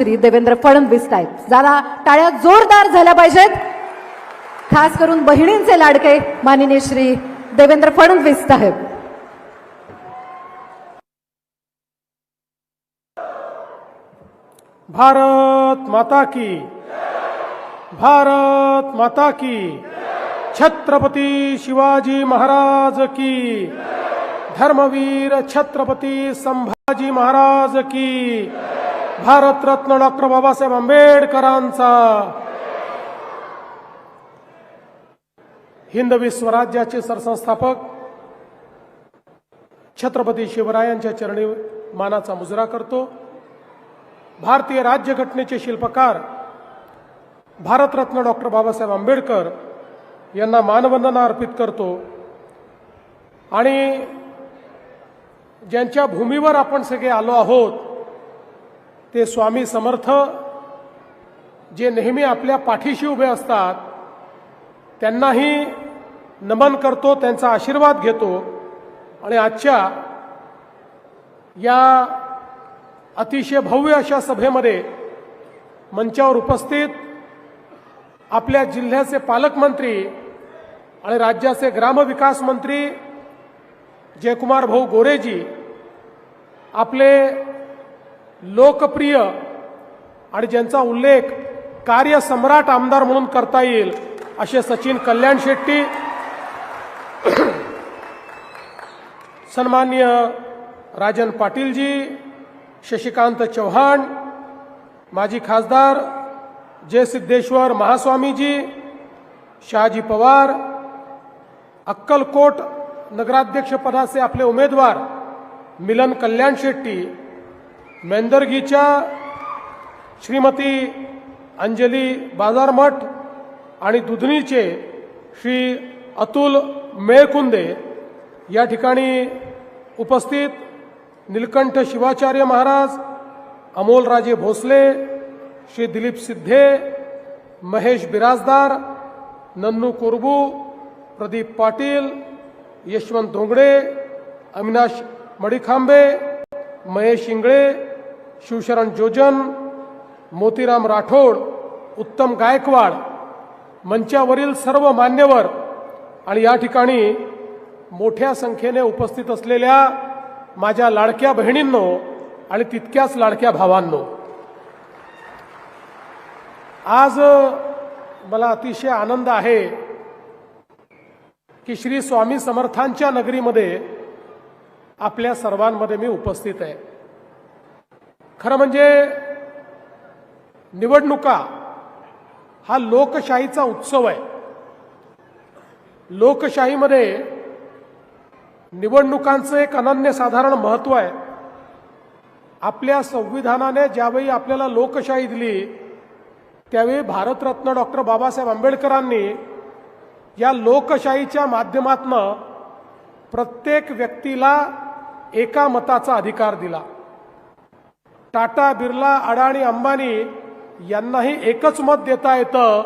श्री देवेंद्र फडणवीस साहेब, जरा टाळ्या जोरदार झाल्या पाहिजेत. खास करून बहिणींचे लाडके माननीय श्री देवेंद्र फडणवीस साहेब. भारत माता की, भारत माता की, छत्रपती शिवाजी महाराज की, धर्मवीर छत्रपती संभाजी महाराज की, भारतरत्न डॉक्टर बाबासाहेब आंबेडकरांचा, हिंदवी स्वराज्याचे सरसंस्थापक छत्रपती शिवरायांच्या चरणी मानाचा मुजरा करतो. भारतीय राज्यघटनेचे शिल्पकार भारतरत्न डॉक्टर बाबासाहेब आंबेडकर यांना मानवंदना अर्पित करतो. आणि ज्यांच्या भूमीवर आपण सगळे आलो आहोत ते स्वामी समर्थ, जे नेहमी आपल्या पाठीशी उभे असतात, त्यांनाही नमन करतो, त्यांचा आशीर्वाद घेतो. आणि आजच्या या अतिशय भव्य अशा सभेमध्ये मंचावर उपस्थित आपल्या जिल्ह्याचे पालकमंत्री आणि राज्याचे ग्रामविकास मंत्री जयकुमार भाऊ गोरेजी, आपले लोकप्रिय आणि ज्यांचा उल्लेख कार्यसम्राट आमदार म्हणून करता येईल असे सचिन कल्याण शेट्टी, सन्माननीय राजन पाटीलजी, शशिकांत चव्हाण, माजी खासदार जय सिद्धेश्वर महास्वामीजी, शहाजी पवार, अक्कलकोट नगराध्यक्ष पदाचे आपले उमेदवार मिलन कल्याण शेट्टी, मेंदरगीच्या श्रीमती अंजली बाजारमठ आणि दुधनीचे श्री अतुल मेळकुंदे, या ठिकाणी उपस्थित नीलकंठ शिवाचार्य महाराज, अमोलराजे भोसले, श्री दिलीप सिद्धे, महेश बिराजदार, नन्नू कोरबू, प्रदीप पाटील, यशवंत धोंगडे, अविनाश मडीखांबे, महेश इंगळे, शिवशरण जोजन, मोतीराम राठोड, उत्तम गायकवाड, मंचावरील सर्व मान्यवर आणि या ठिकाणी मोठ्या संख्येने उपस्थित असलेल्या माझ्या लाडक्या बहिणींनो आणि तितक्याच लाडक्या भावांनो, आज मला अतिशय आनंद आहे की श्री स्वामी समर्थांच्या नगरीमध्ये आपल्या सर्वांमध्ये मी उपस्थित आहे. खरं म्हणजे निवडणुका हा लोकशाहीचा उत्सव आहे. लोकशाहीमध्ये निवडणुकांचं एक अनन्यसाधारण महत्त्व आहे. आपल्या संविधानाने ज्यावेळी आपल्याला लोकशाही दिली त्यावेळी भारतरत्न डॉक्टर बाबासाहेब आंबेडकरांनी या लोकशाहीच्या माध्यमातून प्रत्येक व्यक्तीला एका मताचा अधिकार दिला. टाटा, बिर्ला, अडाणी, अंबानी यांनाही एकच मत देता येतं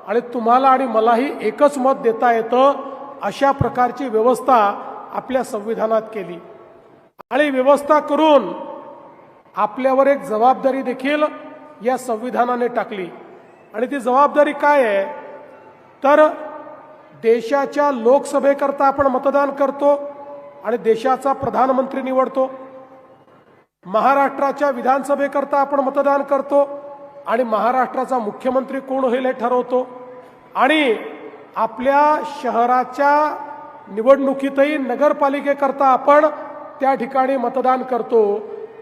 आणि तुम्हाला आणि मलाही एकच मत देता येतं, अशा प्रकारची व्यवस्था आपल्या संविधानात केली. आणि व्यवस्था करून आपल्यावर एक जबाबदारी देखील या संविधानाने टाकली. आणि ती जबाबदारी काय आहे तर देशाच्या लोकसभेकरता आपण मतदान करतो आणि देशाचा प्रधानमंत्री निवडतो. महाराष्ट्राच्या विधानसभेकरता आपण मतदान करतो आणि महाराष्ट्राचा मुख्यमंत्री कोण होईल हे ठरवतो. आणि आपल्या शहराच्या निवडणुकीतही नगरपालिकेकरता आपण त्या ठिकाणी मतदान करतो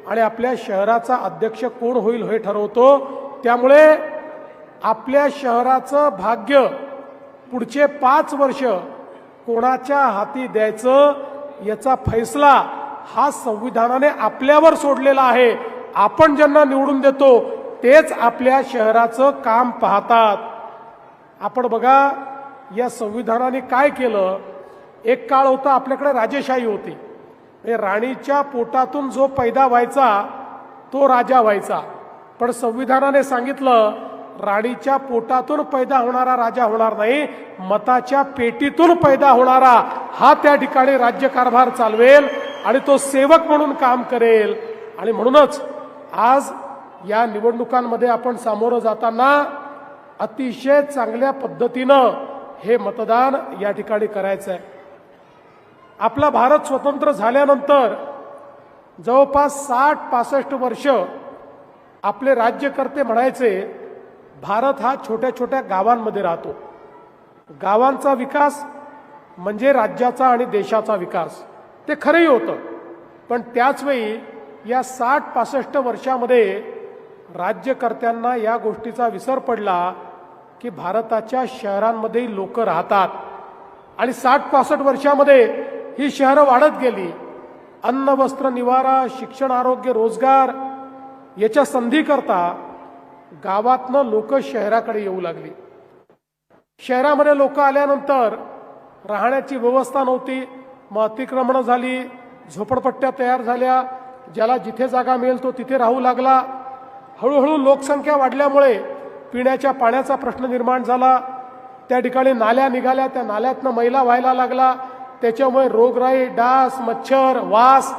आणि आपल्या शहराचा अध्यक्ष कोण होईल हे ठरवतो. त्यामुळे आपल्या शहराचं भाग्य पुढचे 5 वर्ष कोणाच्या हाती द्यायचं याचा फैसला हा संविधानाने आपल्यावर सोडलेला आहे. आपण ज्यांना निवडून देतो तेच आपल्या शहराचं काम पाहतात. आपण बघा या संविधानाने काय केलं. एक काळ होता आपल्याकडे राजेशाही होती. राणीच्या पोटातून जो पैदा व्हायचा तो राजा व्हायचा. पण संविधानाने सांगितलं राणीच्या पोटातून पैदा होणारा राजा होणार नाही, मताच्या पेटीतून पैदा होणारा हा त्या ठिकाणी राज्यकारभार चालवेल आणि तो सेवक म्हणून काम करेल. आणि म्हणूनच आज या निवडणुकांमध्ये आपण सामोरं जाताना अतिशय चांगल्या पद्धतीनं हे मतदान या ठिकाणी करायचं आहे. आपला भारत स्वतंत्र झाल्यानंतर जवळपास 60-65 वर्ष आपले राज्यकर्ते म्हणायचे भारत हा छोट्या छोट्या गावांमध्ये राहतो. गावांचा विकास म्हणजे राज्याचा आणि देशाचा विकास. ते खरंही होतं, पण त्याचवेळी या 60-65 वर्षामध्ये राज्यकर्त्यांना या गोष्टीचा विसर पडला की भारताच्या शहरांमध्ये लोक राहतात आणि 60-65 वर्षामध्ये ही शहरं वाढत गेली. अन्न वस्त्र निवारा शिक्षण आरोग्य रोजगार याच्या संधीकरता गावातनं लोक शहराकडे येऊ लागली. शहरामध्ये लोक आल्यानंतर राहण्याची व्यवस्था नव्हती, मग अतिक्रमणं झाली, झोपडपट्ट्या तयार झाल्या, ज्याला जिथे जागा मिळेल तो तिथे राहू लागला. हळूहळू लोकसंख्या वाढल्यामुळे पिण्याच्या पाण्याचा प्रश्न निर्माण झाला. त्या ठिकाणी नाल्या निघाल्या, त्या नाल्यातनं मैला व्हायला लागला. त्याच्यामुळे रोगराई, डास, मच्छर, वास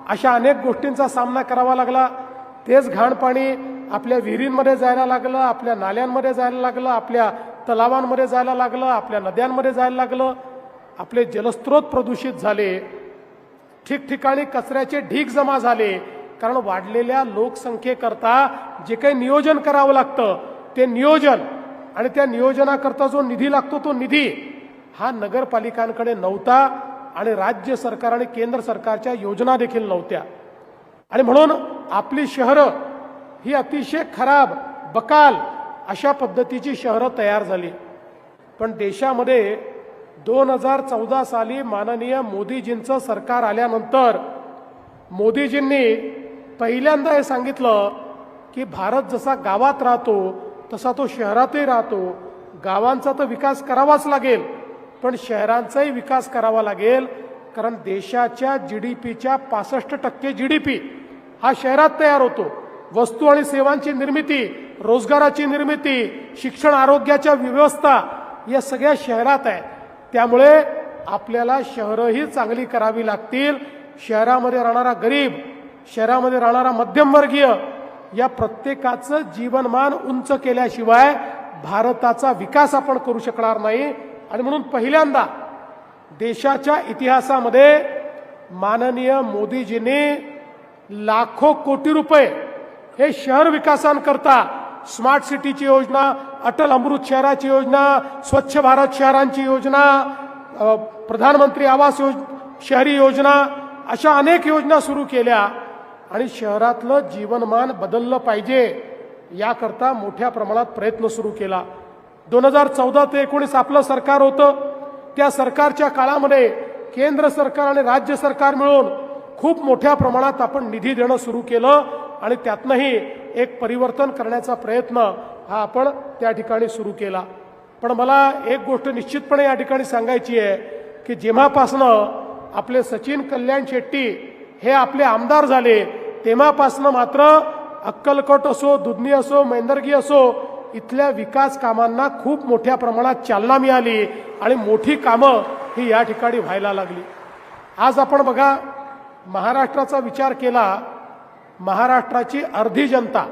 अशा अनेक गोष्टींचा सामना करावा लागला. तेच घाण पाणी आपल्या विहिरींमध्ये जायला लागलं, आपल्या नाल्यांमध्ये जायला लागलं, आपल्या तलावांमध्ये जायला लागलं, आपल्या नद्यांमध्ये जायला लागलं. आपले जलस्रोत प्रदूषित झाले. ठिकठिकाणी कचऱ्याचे ढीग जमा झाले. कारण वाढलेल्या लोकसंख्येकरता जे काही नियोजन करावं लागतं ते नियोजन आणि त्या नियोजनाकरता जो निधी लागतो तो निधी हा नगरपालिकांकडे नव्हता आणि राज्य सरकार आणि केंद्र सरकारच्या योजना देखील नव्हत्या. आणि म्हणून आपली शहरं ही अतिशय खराब बकाल अशा पद्धतीची शहरं तयार झाली. पण देशामध्ये 2014 साली माननीय मोदीजींचं सरकार आल्यानंतर मोदीजींनी पहिल्यांदा हे सांगितलं की भारत जसा गावात राहतो तसा तो शहरातही राहतो. गावांचा तर विकास करावाच लागेल, पण शहरांचाही विकास करावा लागेल. कारण देशाच्या GDPच्या 65% GDP हा शहरात तयार होतो. वस्तू आणि सेवांची निर्मिती, रोजगाराची निर्मिती, शिक्षण आरोग्याच्या व्यवस्था या सगळ्या शहरात आहे. त्यामुळे आपल्याला शहरंही चांगली करावी लागतील. शहरामध्ये राहणारा गरीब, शहरामध्ये राहणारा मध्यमवर्गीय या प्रत्येकाचं जीवनमान उंच केल्याशिवाय भारताचा विकास आपण करू शकणार नाही. आणि म्हणून पहिल्यांदा देशाच्या इतिहासामध्ये माननीय मोदीजींनी लाखो कोटी रुपये हे शहर विकासांकरता स्मार्ट सिटीची योजना, अटल अमृत शहराची योजना, स्वच्छ भारत शहरांची योजना, प्रधानमंत्री आवास शहरी योजना अशा अनेक योजना सुरू केल्या. आणि शहरातलं जीवनमान बदललं पाहिजे याकरता मोठ्या प्रमाणात प्रयत्न सुरू केला. 2014 ते 19 आपलं सरकार होतं. त्या सरकारच्या काळामध्ये केंद्र सरकार आणि राज्य सरकार मिळून खूप मोठ्या प्रमाणात आपण निधी देणं सुरू केलं आणि त्यातनंही एक परिवर्तन करण्याचा प्रयत्न हा आपण त्या ठिकाणी सुरू केला. पण मला एक गोष्ट निश्चितपणे या ठिकाणी सांगायची आहे की जेव्हापासनं आपले सचिन कल्याण शेट्टी हे आपले आमदार झाले तेव्हापासनं मात्र अक्कलकोट असो, दुधनी असो, मेंदर्गी असो इथल्या विकास कामांना खूप मोठ्या प्रमाणात चालना मिळाली आणि मोठी कामं ही या ठिकाणी व्हायला लागली. आज आपण बघा, महाराष्ट्राचा विचार केला, महाराष्ट्राची अर्धी जनता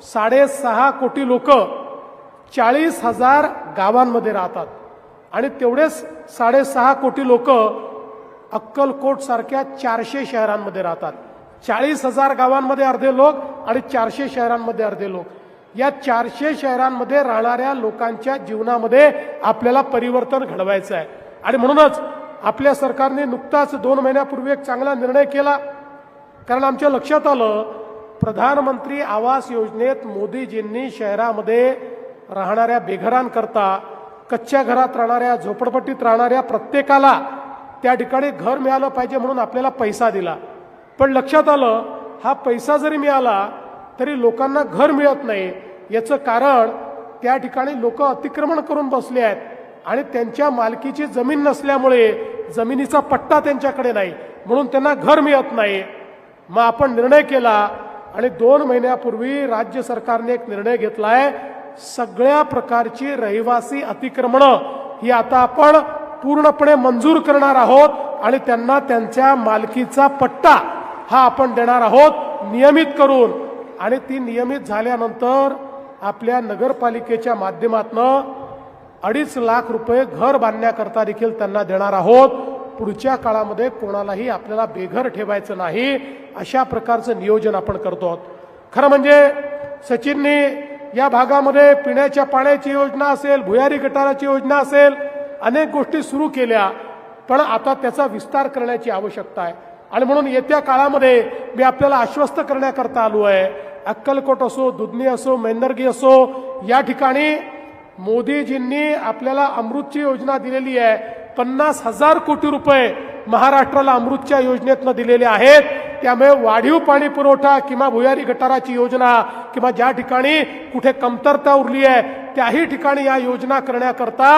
6.5 कोटी लोक 40,000 गावांमध्ये राहतात आणि तेवढेच 6.5 कोटी लोक अक्कलकोट सारख्या 400 शहरांमध्ये राहतात. 40,000 गावांमध्ये अर्धे लोक आणि 400 शहरांमध्ये अर्धे लोक. या 400 शहरांमध्ये राहणाऱ्या लोकांच्या जीवनामध्ये आपल्याला परिवर्तन घडवायचं आहे. आणि म्हणूनच आपल्या सरकारने नुकताच 2 महिन्यापूर्वी एक चांगला निर्णय केला. कारण आमच्या लक्षात आलं प्रधानमंत्री आवास योजनेत मोदीजींनी शहरामध्ये राहणाऱ्या बेघरांकरता, कच्च्या घरात राहणाऱ्या, झोपडपट्टीत राहणाऱ्या प्रत्येकाला त्या ठिकाणी घर मिळालं पाहिजे म्हणून आपल्याला पैसा दिला. पण लक्षात आलं हा पैसा जरी मिळाला तरी लोकांना घर मिळत नाही. याचं कारण त्या ठिकाणी लोक अतिक्रमण करून बसले आहेत आणि त्यांच्या मालकीची जमीन नसल्यामुळे जमिनीचा पट्टा त्यांच्याकडे नाही म्हणून त्यांना घर मिळत नाही. मग आपण निर्णय केला आणि 2 महिन्यापूर्वी राज्य सरकारने एक निर्णय घेतलाय, सगळ्या प्रकारची रहिवासी अतिक्रमणं ही आता आपण पूर्णपणे मंजूर करणार आहोत आणि त्यांना त्यांच्या मालकीचा पट्टा हा आपण देणार आहोत नियमित करून. आणि ती नियमित झाल्यानंतर आपल्या नगरपालिकेच्या माध्यमातून 2.5 लाख रुपये घर बांधण्याकरता देखील त्यांना देणार आहोत. पुढच्या काळामध्ये कोणालाही आपल्याला बेघर ठेवायचं नाही, अशा प्रकारचं नियोजन आपण करतो आहोत. खरं म्हणजे सचिननी या भागामध्ये पिण्याच्या पाण्याची योजना असेल, भुयारी गटाराची योजना असेल, अनेक गोष्टी सुरू केल्या, पण आता त्याचा विस्तार करण्याची आवश्यकता आहे. आणि म्हणून येत्या काळामध्ये मी आपल्याला आश्वस्त करण्याकरता आलो आहे. अक्कलकोट असो, दुधनी असो, मेंदर्गी असो, या ठिकाणी मोदीजींनी आपल्याला अमृतची योजना दिलेली आहे. 50,000 कोटी रुपये महाराष्ट्राला अमृतच्या योजनेतनं दिलेले आहेत. त्यामुळे वाढीव पाणी पुरवठा किंवा भुयारी गटाराची योजना किंवा ज्या ठिकाणी कुठे कमतरता उरली आहे त्याही ठिकाणी या योजना करण्याकरता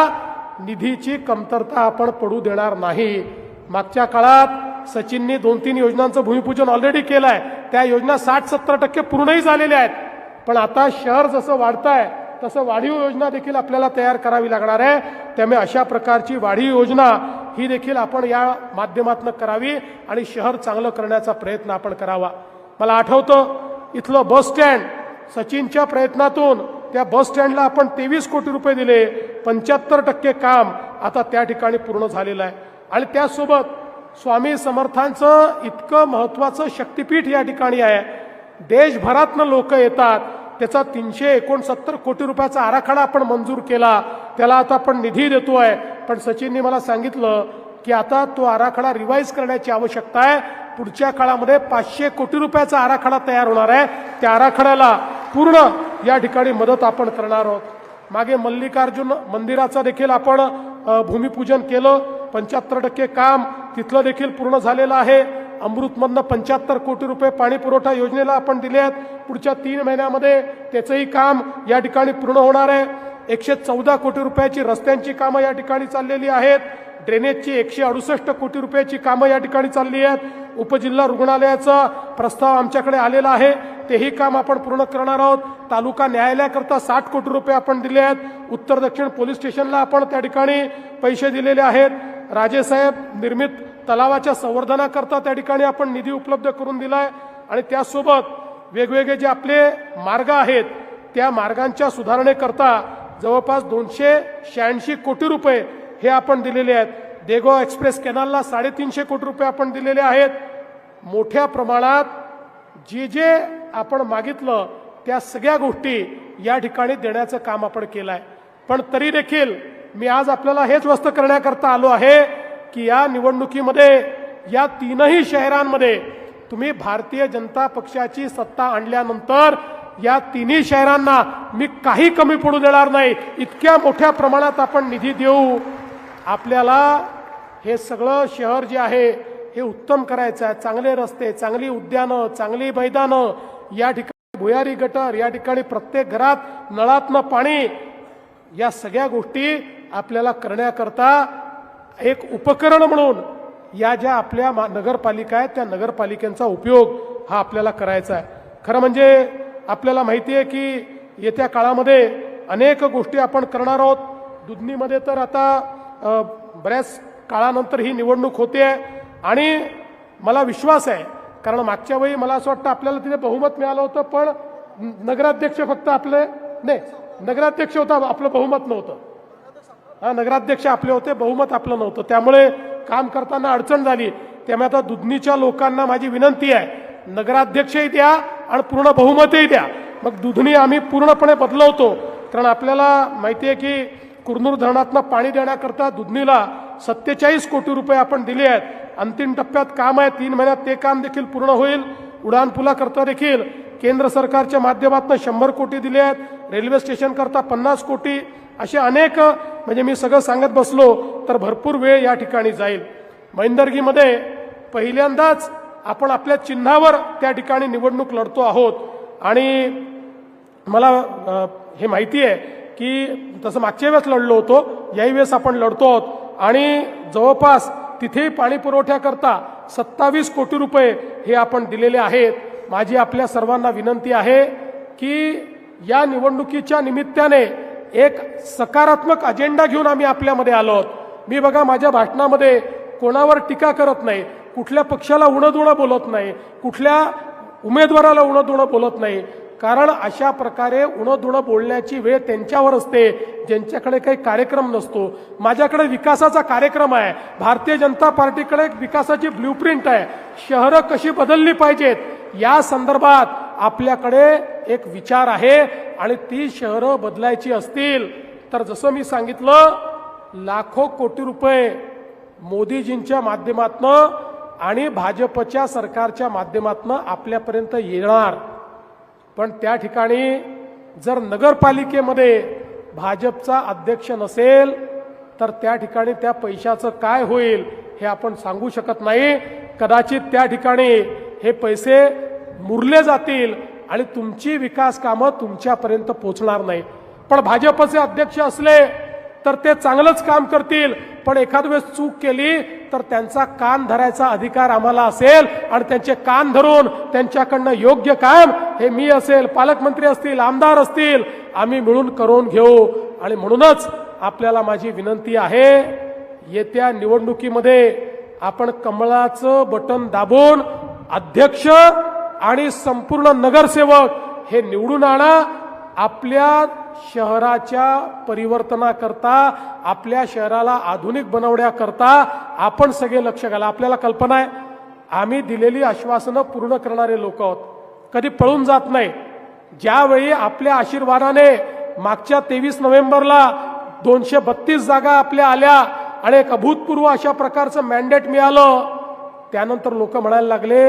निधीची कमतरता आपण पडू देणार नाही. मागच्या काळात सचिननी 2-3 योजनांचं भूमिपूजन ऑलरेडी केलं आहे. त्या योजना 60-70% पूर्णही झालेल्या आहेत. पण आता शहर जसं वाढत आहे तसं वाढीव योजना देखील आपल्याला तयार करावी लागणार आहे. त्यामुळे अशा प्रकारची वाढीव योजना ही देखील आपण या माध्यमातून करावी आणि शहर चांगलं करण्याचा प्रयत्न आपण करावा. मला आठवतं इथलं बस स्टँड, सचिनच्या प्रयत्नातून त्या बस स्टँडला आपण 23 कोटी रुपये दिले. 75% काम आता त्या ठिकाणी पूर्ण झालेलं आहे. आणि त्यासोबत स्वामी समर्थांचं इतकं महत्वाचं शक्तिपीठ या ठिकाणी आहे. देशभरातनं लोक येतात. त्याचा 369 कोटी रुपयाचा आराखडा आपण मंजूर केला. त्याला आता आपण निधी देतोय. पण सचिननी मला सांगितलं की आता तो आराखडा रिवाईज करण्याची आवश्यकता आहे. पुढच्या काळामध्ये 500 कोटी रुपयाचा आराखडा तयार होणार आहे. त्या आराखड्याला पूर्ण या ठिकाणी मदत आपण करणार आहोत. मागे मल्लिकार्जुन मंदिराचं देखील आपण भूमिपूजन केलं. 75% काम तिथलं देखील पूर्ण झालेलं आहे. अमृतमधनं 75 कोटी रुपये पाणी पुरवठा योजनेला आपण दिले आहेत. पुढच्या 3 महिन्यामध्ये त्याचंही काम या ठिकाणी पूर्ण होणार आहे. 114 कोटी रुपयाची रस्त्यांची कामं या ठिकाणी चाललेली आहेत. ड्रेनेजची 168 कोटी रुपयाची कामं या ठिकाणी चालली आहेत. उपजिल्हा रुग्णालयाचा प्रस्ताव आमच्याकडे आलेला आहे. तेही काम आपण पूर्ण करणार आहोत. तालुका न्यायालयाकरता 60 कोटी रुपये आपण दिले आहेत. उत्तर दक्षिण पोलीस स्टेशनला आपण त्या ठिकाणी पैसे दिलेले आहेत. राजेसाहेब निर्मित तलावाच्या संवर्धनाकरता त्या ठिकाणी आपण निधी उपलब्ध करून दिलाय. आणि त्यासोबत वेगवेगळे जे आपले मार्ग आहेत त्या मार्गांच्या सुधारणेकरता जवळपास 286 कोटी रुपये हे आपण दिलेले आहेत. देगाव एक्सप्रेस कॅनलला 350 कोटी रुपये आपण दिलेले आहेत. मोठ्या प्रमाणात जे आपण मागितलं त्या सगळ्या गोष्टी या ठिकाणी देण्याचं काम आपण केलं आहे. पण तरी देखील मी आज आपल्याला हेच व्यस्त करण्याकरता आलो आहे की या निवडणुकीमध्ये या 3ही शहरांमध्ये तुम्ही भारतीय जनता पक्षाची सत्ता आणल्यानंतर या 3ही शहरांना मी काही कमी पडू देणार नाही. इतक्या मोठ्या प्रमाणात आपण निधी देऊ. आपल्याला हे सगळं शहर जे आहे हे उत्तम करायचं आहे. चांगले रस्ते, चांगली उद्यानं, चांगली मैदानं, या ठिकाणी भुयारी गटर, या ठिकाणी प्रत्येक घरात नळातनं पाणी, या सगळ्या गोष्टी आपल्याला करण्याकरता एक उपकरण म्हणून या ज्या आपल्या नगरपालिका आहेत त्या नगरपालिकांचा उपयोग हा आपल्याला करायचा आहे. खरं म्हणजे आपल्याला माहिती आहे की येत्या काळामध्ये अनेक गोष्टी आपण करणार आहोत. दुधनीमध्ये तर आता बऱ्याच काळानंतर ही निवडणूक होते आणि मला विश्वास आहे, कारण मागच्या वेळी मला असं वाटतं आपल्याला तिथे बहुमत मिळालं होतं, पण नगराध्यक्ष फक्त आपले नाही, नगराध्यक्ष होता, आपलं बहुमत नव्हतं. हा, नगराध्यक्ष आपले होते, बहुमत आपलं नव्हतं. त्यामुळे काम करताना अडचण झाली. त्यामुळे आता दुधनीच्या लोकांना माझी विनंती आहे, नगराध्यक्षही द्या आणि पूर्ण बहुमतही द्या. मग दुधनी आम्ही पूर्णपणे बदलवतो. कारण आपल्याला माहिती आहे की कुरनूर धरणातनं पाणी देण्याकरता दुधनीला 47 कोटी रुपये आपण दिले आहेत. अंतिम टप्प्यात काम आहे. 3 महिन्यात ते काम देखील पूर्ण होईल. उडान पुलाकरता देखील केंद्र सरकारच्या माध्यमातून 100 कोटी दिले आहेत. रेल्वे स्टेशन करता 50 कोटी, असे अनेक, म्हणजे मी सगळं सांगत बसलो तर भरपूर वेळ या ठिकाणी जाईल. मैंदर्गीमध्ये पहिल्यांदाच आपण आपल्या चिन्हावर त्या ठिकाणी निवडणूक लढतो आहोत. आणि मला हे माहिती आहे की तसं मागच्या वेळेस लढलो होतो, याही वेळेस आपण लढतो आहोत. आणि जवळपास तिथे पाणी पुरवठ्याकरता 27 कोटी रुपये हे आपण दिलेले आहेत. माझी आपल्या सर्वांना विनंती आहे की या निवडणुकीच्या निमित्ताने एक सकारात्मक अजेंडा घेऊन आम्ही आपल्यामध्ये आलो आहोत. मी बघा माझ्या भाषणामध्ये कोणावर टीका करत नाही, कुठल्या पक्षाला उणं बोलत नाही, कुठल्या उमेदवाराला उणं दुणं बोलत नाही, कारण अशा प्रकारे उणं दुणं बोलण्याची वेळ त्यांच्यावर असते ज्यांच्याकडे काही कार्यक्रम नसतो. माझ्याकडे विकासाचा कार्यक्रम आहे, भारतीय जनता पार्टीकडे एक विकासाची ब्ल्यूप्रिंट आहे, शहरं कशी बदलली पाहिजेत या संदर्भात आपल्याकडे एक विचार आहे. आणि ती शहरं बदलायची असतील तर जसं मी सांगितलं, लाखो कोटी रुपये मोदीजींच्या माध्यमातनं आणि भाजपच्या सरकारच्या माध्यमातनं आपल्यापर्यंत येणार. पण त्या ठिकाणी जर नगरपालिकेमध्ये भाजपचा अध्यक्ष नसेल तर त्या ठिकाणी त्या पैशाचं काय होईल हे आपण सांगू शकत नाही. कदाचित त्या ठिकाणी हे पैसे मुरले जातील आणि तुमची विकास कामं तुमच्यापर्यंत पोहोचणार नाही. पण भाजपचे अध्यक्ष असले तर ते चांगलंच काम करतील, पण एखाद वेळेस चूक केली तर त्यांचा कान धरायचा अधिकार आम्हाला असेल आणि त्यांचे कान धरून त्यांच्याकडनं योग्य काम हे मी असेल, पालकमंत्री असतील, आमदार असतील, आम्ही मिळून करून घेऊ. आणि म्हणूनच आपल्याला माझी विनंती आहे, येत्या निवडणुकीमध्ये आपण कमळाचं बटन दाबून अध्यक्ष आणि संपूर्ण नगरसेवक हे निवडून आणा. आपल्या शहराच्या परिवर्तनाकरता, आपल्या शहराला आधुनिक बनवण्याकरता आपण सगळे लक्ष घाला. आपल्याला कल्पना आहे, आम्ही दिलेली आश्वासनं पूर्ण करणारे लोक आहोत, कधी पळून जात नाही. ज्यावेळी आपल्या आशीर्वादाने मागच्या 23 नोव्हेंबरला 232 जागा आपल्या आल्या आणि एक अभूतपूर्व अशा प्रकारचं मॅन्डेट मिळालं, त्यानंतर लोक म्हणायला लागले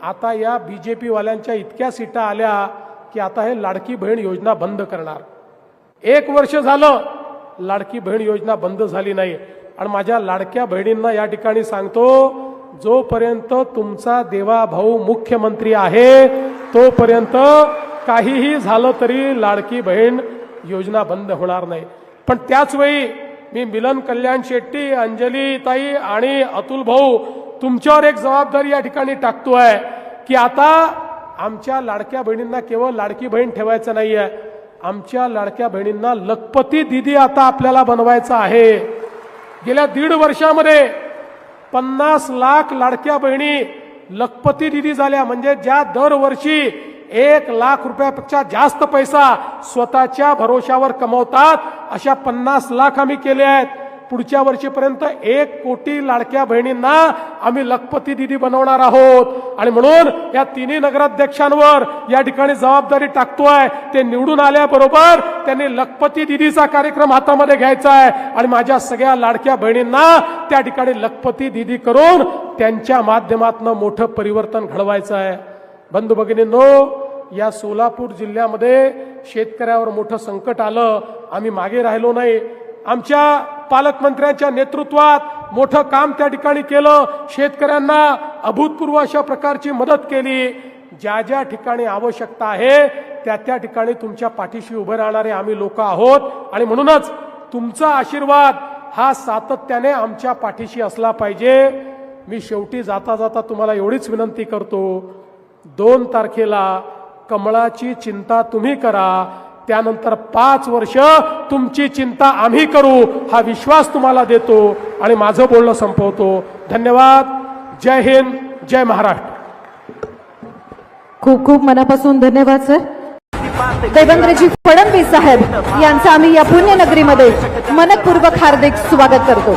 आता या बीजेपी वाल्यांच्या इतक्या सीटा आल्या की आता हे लाडकी बहीण योजना बंद करणार. 1 वर्ष झालं लाडकी बहीण योजना बंद झाली नाही. आणि माझ्या लाडक्या बहिणींना या ठिकाणी सांगतो, जोपर्यंत तुमचा देवा भाऊ मुख्यमंत्री आहे तोपर्यंत काहीही झालं तरी लाडकी बहीण योजना बंद होणार नाही. पण त्याच वेळी मी मिलन कल्याण शेट्टी, अंजली ताई आणि अतुल भाऊ तुमच्यावर एक जबाबदारी या ठिकाणी टाकतोय की आता आमच्या लाडक्या बहिणींना केवळ लाडकी बहीण ठेवायचं नाहीये, आमच्या लाडक्या बहिणींना लखपती दीदी आता आपल्याला बनवायचं आहे. गेल्या 1.5 वर्षामध्ये 50 लाख लाडक्या बहिणी लखपती दीदी झाल्या. म्हणजे ज्या दरवर्षी 1 लाख रुपयापेक्षा जास्त पैसा स्वतःच्या भरोशावर कमवतात, अशा 50 लाख आम्ही केले आहेत. पुढच्या वर्षीपर्यंत 1 कोटी लाडक्या बहिणींना आम्ही लखपती दीदी बनवणार आहोत. आणि म्हणून या तिन्ही नगराध्यक्षांवर या ठिकाणी जबाबदारी टाकतोय. ते निवडून आल्याबरोबर त्यांनी लखपती दीदीचा कार्यक्रम हातामध्ये घ्यायचा आहे आणि माझ्या सगळ्या लाडक्या बहिणींना त्या ठिकाणी लखपती दीदी करून त्यांच्या माध्यमातून मोठं परिवर्तन घडवायचं आहे. बंधू भगिनींनो, या सोलापूर जिल्ह्यामध्ये शेतकऱ्यावर मोठं संकट आलं, आम्ही मागे राहिलो नाही. आमच्या पालकमंत्र्यांच्या नेतृत्वात मोठं काम त्या ठिकाणी केलं, शेतकऱ्यांना अभूतपूर्व अशा प्रकारची मदत केली. ज्या ज्या ठिकाणी आवश्यकता आहे त्या त्या ठिकाणी तुमच्या पाठीशी उभे राहणारे आम्ही लोक आहोत. आणि म्हणूनच तुमचा आशीर्वाद हा सातत्याने आमच्या पाठीशी असला पाहिजे. मी शेवटी जाता जाता तुम्हाला एवढीच विनंती करतो, 2 तारखेला कमळाची चिंता तुम्ही करा, त्यानंतर 5 वर्ष तुमची चिंता आम्ही करू, हा विश्वास तुम्हाला देतो आणि माझं बोलणं संपवतो. धन्यवाद. जय हिंद, जय महाराष्ट्र. खूप खूप मनापासून धन्यवाद सर. देवेंद्रजी फडणवीस साहेब यांचं आम्ही या पुण्यनगरीमध्ये मनपूर्वक हार्दिक स्वागत करतो.